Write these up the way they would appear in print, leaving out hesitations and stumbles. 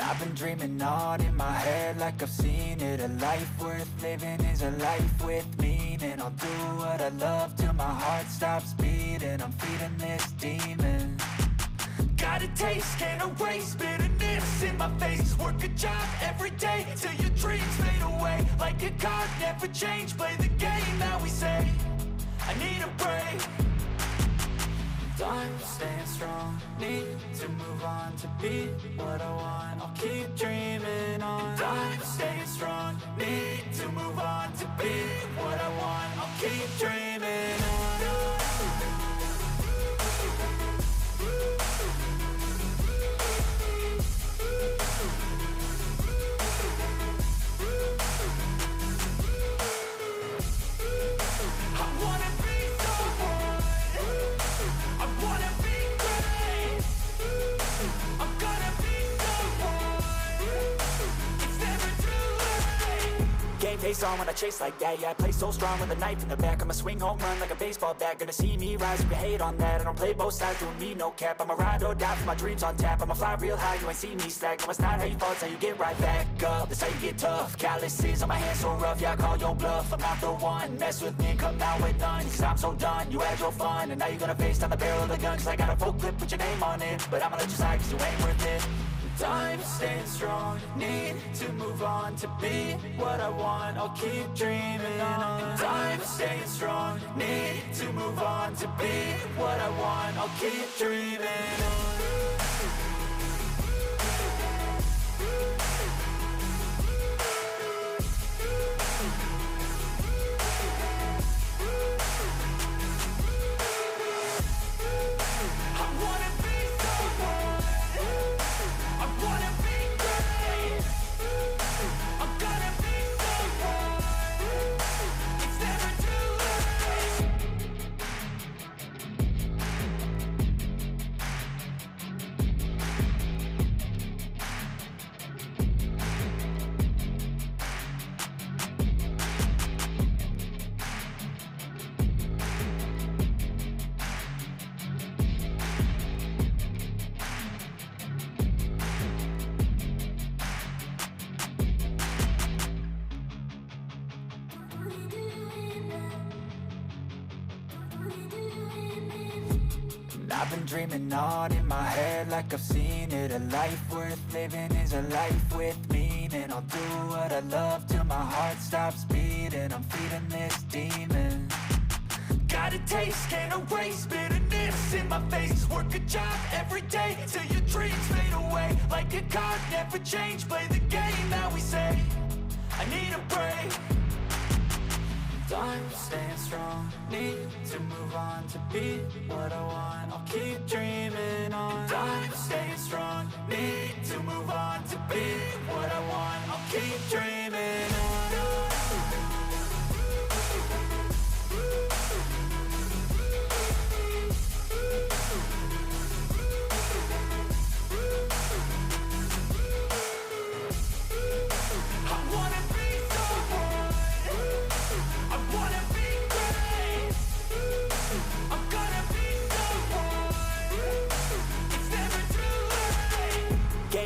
I've been dreaming on in my head like I've seen it. A life worth living is a life with meaning. I'll do what I love till my heart stops beating. I'm feeding this demon. Got a taste, can't erase bitterness in my face. Work a job every day till your dreams fade away. Like a card, never change, play the game that we say. I need a break. I'm staying strong, need to move on to be what I want. I'll keep dreaming on. I'm staying strong, need to move on to be what I want. I'll keep dreaming on. Face on when I chase like that, yeah, I play so strong with a knife in the back. I'ma swing home run like a baseball bat. Gonna see me rise if you hate on that. I don't play both sides, doing me no cap. I'ma ride or die for my dreams on tap. I'ma fly real high, you ain't see me slack. No, it's not how you fall, it's how you get right back up. That's how you get tough. Calluses on my hands so rough, yeah, I call your bluff. I'm not the one, mess with me and come down with none. Cause I'm so done, you had your fun. And now you're gonna face down the barrel of the gun. Cause I got a full clip with your name on it. But I'ma let you slide cause you ain't worth it. I'm staying strong, need to move on to be what I want. I'll keep dreaming on. I'm staying strong, need to move on to be what I want. I'll keep dreaming on. I've been dreaming on in my head like I've seen it. A life worth living is a life with meaning. I'll do what I love till my heart stops beating. I'm feeding this demon. Got a taste, can't erase bitterness in my face. Work a job every day till your dreams fade away. Like a card, never change, play the game that we say. I need a break. I'm staying strong, need to move on to be what I want. I'll keep dreaming on. I'm staying strong, need to move on to be what I want. I'll keep dreaming on.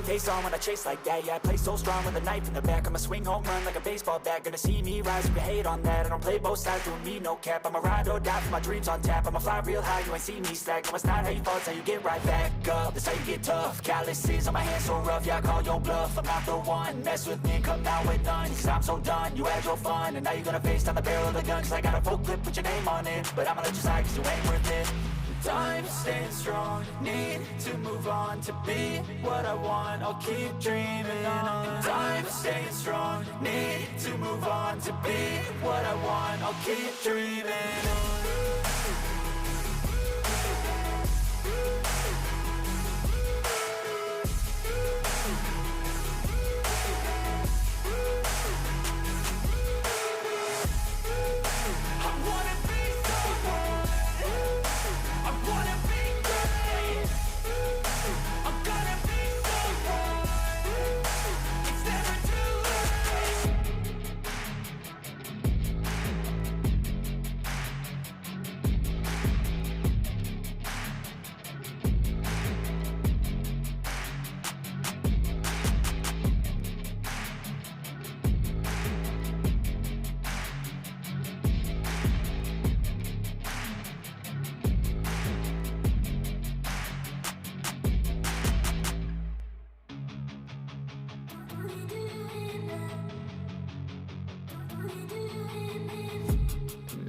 Face on when I chase like that, yeah, I play so strong with a knife in the back. I'ma swing home run like a baseball bat. Gonna see me rise if you hate on that. I don't play both sides, doing me no cap. I'ma ride or die for my dreams on tap. I'ma fly real high, you ain't see me slack. No, it's not how you fall, it's how you get right back up. That's how you get tough. Calluses on my hands so rough, yeah, I call your bluff. I'm not the one, mess with me and come down with none. Cause I'm so done, you had your fun. And now you're gonna face down the barrel of the gun. Cause I got a full clip with your name on it. But I'ma let you slide cause you ain't worth it. I'm staying strong, need to move on to be what I want. I'll keep dreaming on. I'm staying strong, need to move on to be what I want. I'll keep dreaming on.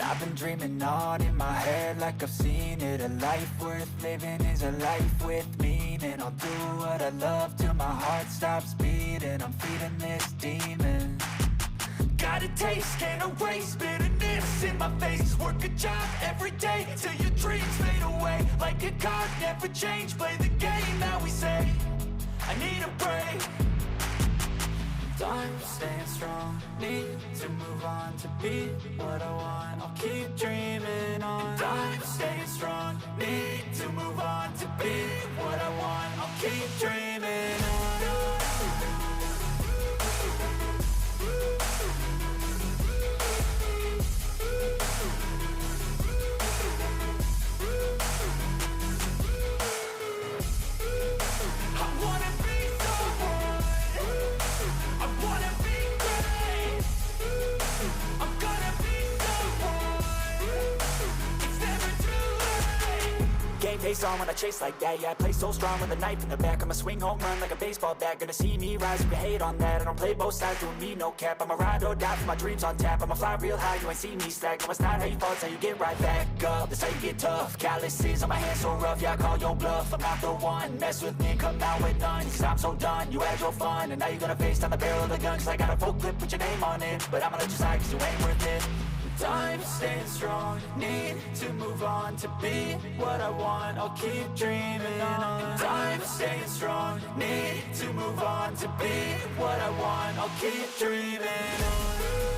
I've been dreaming on in my head like I've seen it. A life worth living is a life with meaning. I'll do what I love till my heart stops beating. I'm feeding this demon. Got a taste, can't erase bitterness in my face. Work a job every day till your dreams fade away. Like a card, never change, play the game that we say. I need a break. I'm staying strong, need to move on to be what I want. I'll keep dreaming on. I'm staying strong, need to move on to be what I want. I'll keep dreaming on. Face on when I chase like that, yeah, I play so strong with a knife in the back. I'ma swing home run like a baseball bat. Gonna see me rise if you hate on that. I don't play both sides, doing me no cap. I'ma ride or die for my dreams on tap. I'ma fly real high, you ain't see me slack. No, it's not how you fall, it's how you get right back up. That's how you get tough. Calluses on my hands so rough, yeah, I call your bluff. I'm not the one, mess with me, come out with none. Cause I'm so done, you had your fun. And now you're gonna face down the barrel of the gun. Cause I got a full clip with your name on it. But I'ma let you slide cause you ain't worth it. I'm staying strong, need to move on to be what I want. I'll keep dreaming on. I'm staying strong, need to move on to be what I want. I'll keep dreaming on.